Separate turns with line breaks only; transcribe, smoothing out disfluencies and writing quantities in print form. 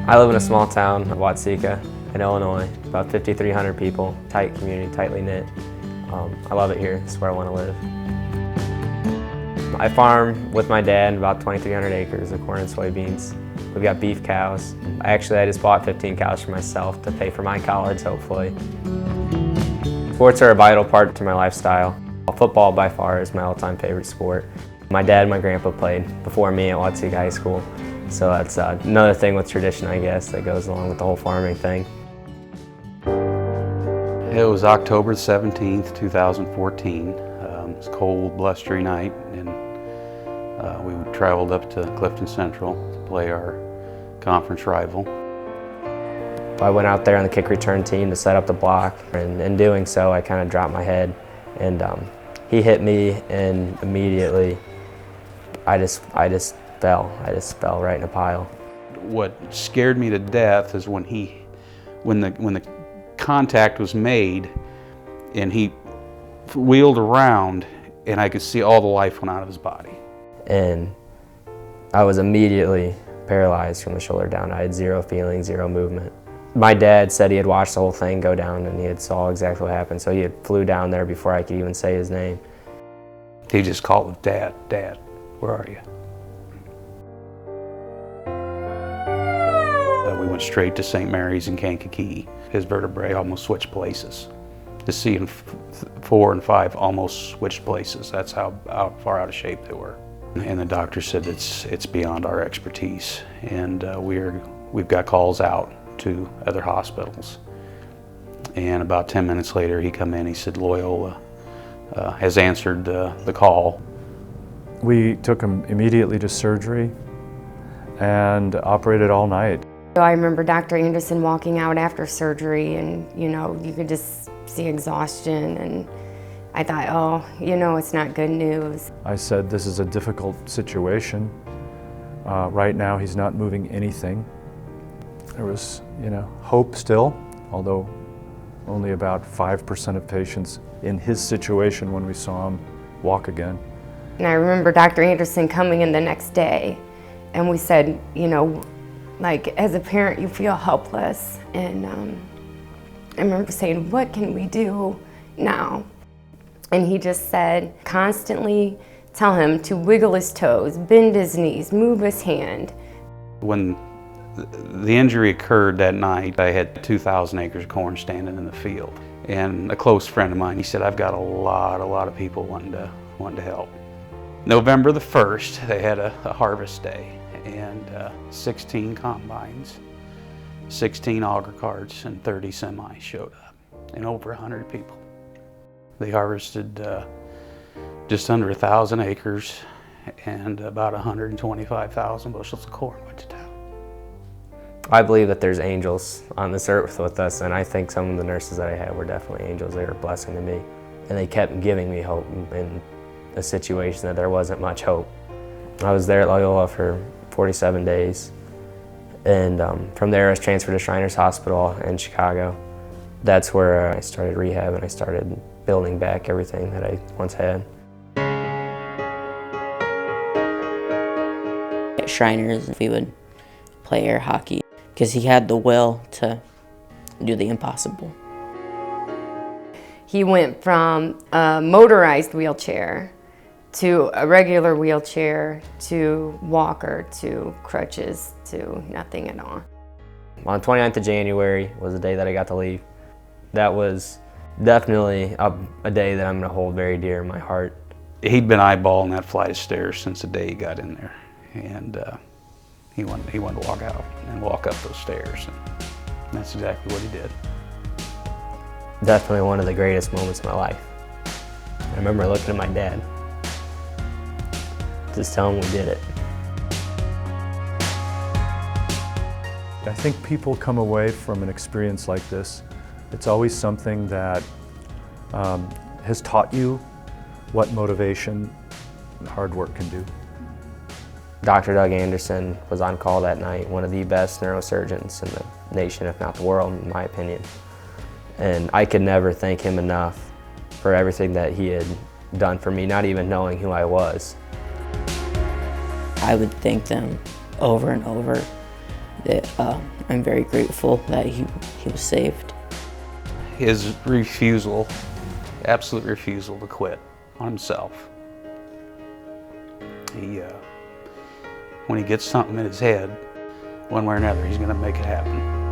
I live in a small town of Watsika in Illinois, about 5,300 people, tight community, tightly knit. I love it here, it's where I want to live. I farm with my dad about 2,300 acres of corn and soybeans. We've got beef cows. I just bought 15 cows for myself to pay for my college, hopefully. Sports are a vital part to my lifestyle. Football by far is my all-time favorite sport. My dad and my grandpa played before me at Watsika High School, so that's another thing with tradition, I guess, that goes along with the whole farming thing.
It was October 17th, 2014. It was a cold, blustery night, and we traveled up to Clifton Central to play our conference rival.
I went out there on the kick return team to set up the block, and in doing so, I kind of dropped my head, and he hit me, and immediately I just fell. I just fell right in a pile.
What scared me to death is when the contact was made, and he wheeled around, and I could see all the life went out of his body.
And I was immediately paralyzed from the shoulder down. I had zero feeling, zero movement. My dad said he had watched the whole thing go down and he had saw exactly what happened, so he had flew down there before I could even say his name.
He just called, "Dad, Dad, where are you?" We went straight to St. Mary's in Kankakee. His vertebrae almost switched places. The C and 4 and 5 almost switched places. That's how far out of shape they were. And the doctor said it's beyond our expertise, and we've got calls out to other hospitals. And about 10 minutes later, he come in. He said Loyola has answered the call.
We took him immediately to surgery and operated all night.
I remember Dr. Anderson walking out after surgery, and you could just see exhaustion, and I thought, oh, it's not good news.
I said, this is a difficult situation. Right now he's not moving anything. There was, hope still, although only about 5% of patients in his situation when we saw him walk again.
And I remember Dr. Anderson coming in the next day, and we said, like, as a parent, you feel helpless. And I remember saying, what can we do now? And he just said, constantly tell him to wiggle his toes, bend his knees, move his hand. When
the injury occurred that night, I had 2,000 acres of corn standing in the field. And a close friend of mine, he said, I've got a lot of people wanting to help. November the 1st, they had a harvest day, and 16 combines, 16 auger carts, and 30 semis showed up, and over 100 people. They harvested just under 1,000 acres and about 125,000 bushels of corn went to town.
I believe that there's angels on this earth with us, and I think some of the nurses that I had were definitely angels. They were a blessing to me, and they kept giving me hope in a situation that there wasn't much hope. I was there at Loyola for 47 days, and from there I was transferred to Shriners Hospital in Chicago. That's where I started rehab, and I started building back everything that I once had.
At Shriners, we would play air hockey because he had the will to do the impossible.
He went from a motorized wheelchair to a regular wheelchair to walker to crutches to nothing at all.
On 29th of January was the day that I got to leave. That was definitely a day that I'm going to hold very dear in my heart.
He'd been eyeballing that flight of stairs since the day he got in there, and he wanted to walk out and walk up those stairs, and that's exactly what he did.
Definitely one of the greatest moments of my life. I remember looking at my dad, just telling him we did it.
I think people come away from an experience like this. It's always something that has taught you what motivation and hard work can do.
Dr. Doug Anderson was on call that night, one of the best neurosurgeons in the nation, if not the world, in my opinion. And I could never thank him enough for everything that he had done for me, not even knowing who I was.
I would thank them over and over that I'm very grateful that he was saved.
His refusal, absolute refusal to quit on himself. When he gets something in his head, one way or another, he's going to make it happen.